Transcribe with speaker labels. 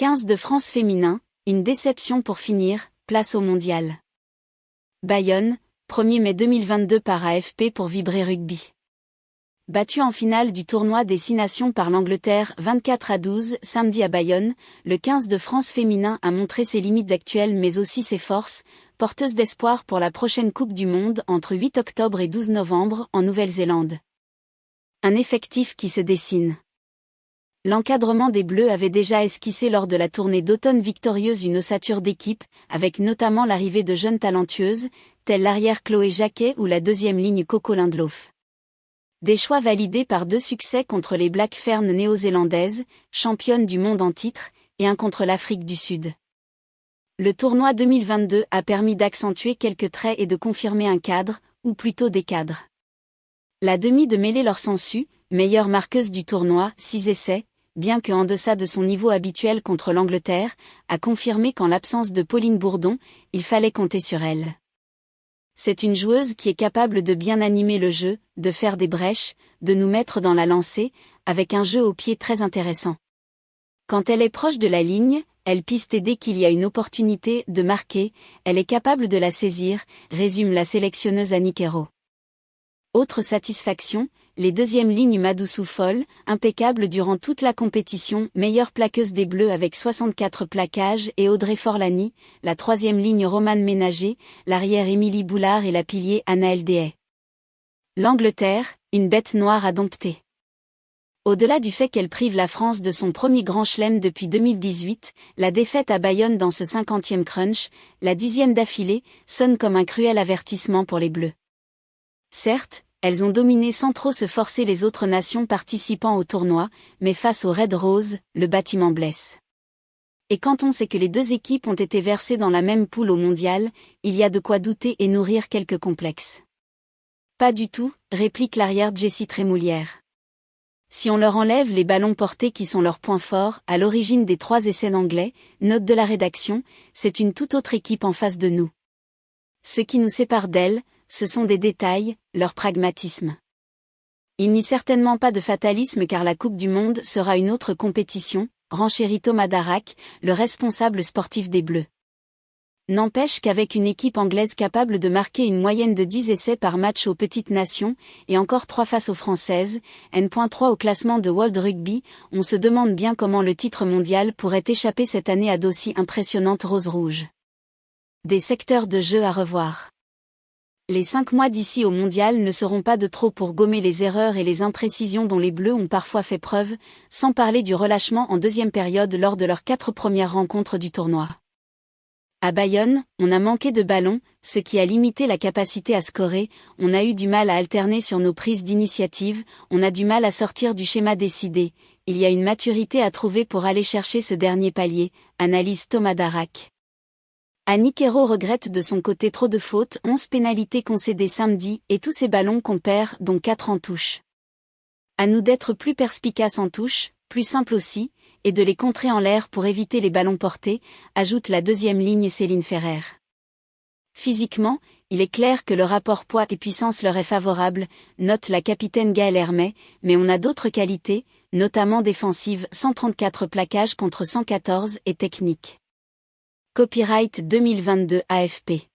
Speaker 1: 15 de France féminin, une déception pour finir, place au mondial. Bayonne, 1er mai 2022 par AFP pour Vibrer Rugby. Battu en finale du tournoi des 6 nations par l'Angleterre 24-12 samedi à Bayonne, le 15 de France féminin a montré ses limites actuelles mais aussi ses forces, porteuses d'espoir pour la prochaine Coupe du Monde entre 8 octobre et 12 novembre en Nouvelle-Zélande. Un effectif qui se dessine. L'encadrement des Bleus avait déjà esquissé lors de la tournée d'automne victorieuse une ossature d'équipe, avec notamment l'arrivée de jeunes talentueuses, telles l'arrière Chloé Jacquet ou la deuxième ligne Coco Lindelof. Des choix validés par 2 succès contre les Black Ferns néo-zélandaises, championnes du monde en titre, et un contre l'Afrique du Sud. Le tournoi 2022 a permis d'accentuer quelques traits et de confirmer un cadre, ou plutôt des cadres. La demi de mêlée leur sensu, meilleure marqueuse du tournoi, 6 essais, bien que en deçà de son niveau habituel contre l'Angleterre, a confirmé qu'en l'absence de Pauline Bourdon, il fallait compter sur elle. C'est une joueuse qui est capable de bien animer le jeu, de faire des brèches, de nous mettre dans la lancée, avec un jeu au pied très intéressant. Quand elle est proche de la ligne, elle piste et dès qu'il y a une opportunité de marquer, elle est capable de la saisir, résume la sélectionneuse Annick Hérault. Autre satisfaction, les deuxièmes lignes Madoussou Foll, impeccable durant toute la compétition, meilleure plaqueuse des Bleus avec 64 plaquages et Audrey Forlani, la troisième ligne Romane Ménager, l'arrière Émilie Boulard et la pilier Anaëlle Dehaye. L'Angleterre, une bête noire à dompter. Au-delà du fait qu'elle prive la France de son premier grand chelem depuis 2018, la défaite à Bayonne dans ce 50e crunch, la 10e d'affilée, sonne comme un cruel avertissement pour les Bleus. Certes, elles ont dominé sans trop se forcer les autres nations participant au tournoi, mais face aux Red Roses, le bâtiment blesse. Et quand on sait que les 2 équipes ont été versées dans la même poule au mondial, il y a de quoi douter et nourrir quelques complexes. Pas du tout, réplique l'arrière Jessie Trémoulière. Si on leur enlève les ballons portés qui sont leurs points forts, à l'origine des 3 essais d'anglais, note de la rédaction, c'est une toute autre équipe en face de nous. Ce qui nous sépare d'elles, ce sont des détails, leur pragmatisme. Il n'y a certainement pas de fatalisme car la Coupe du Monde sera une autre compétition, renchérit Thomas Darac, le responsable sportif des Bleus. N'empêche qu'avec une équipe anglaise capable de marquer une moyenne de 10 essais par match aux petites nations, et encore 3 face aux françaises, N.3 au classement de World Rugby, on se demande bien comment le titre mondial pourrait échapper cette année à d'aussi impressionnantes roses-rouges. Des secteurs de jeu à revoir. Les 5 mois d'ici au mondial ne seront pas de trop pour gommer les erreurs et les imprécisions dont les Bleus ont parfois fait preuve, sans parler du relâchement en deuxième période lors de leurs 4 premières rencontres du tournoi. À Bayonne, on a manqué de ballons, ce qui a limité la capacité à scorer, on a eu du mal à alterner sur nos prises d'initiative, on a du mal à sortir du schéma décidé, il y a une maturité à trouver pour aller chercher ce dernier palier, analyse Thomas Darac. Annick Hérault regrette de son côté trop de fautes, 11 pénalités concédées samedi et tous ces ballons qu'on perd, dont 4 en touche. À nous d'être plus perspicaces en touche, plus simple aussi, et de les contrer en l'air pour éviter les ballons portés, ajoute la deuxième ligne Céline Ferrer. Physiquement, il est clair que le rapport poids et puissance leur est favorable, note la capitaine Gaëlle Hermet, mais on a d'autres qualités, notamment défensives, 134 plaquages contre 114 et techniques. Copyright 2022 AFP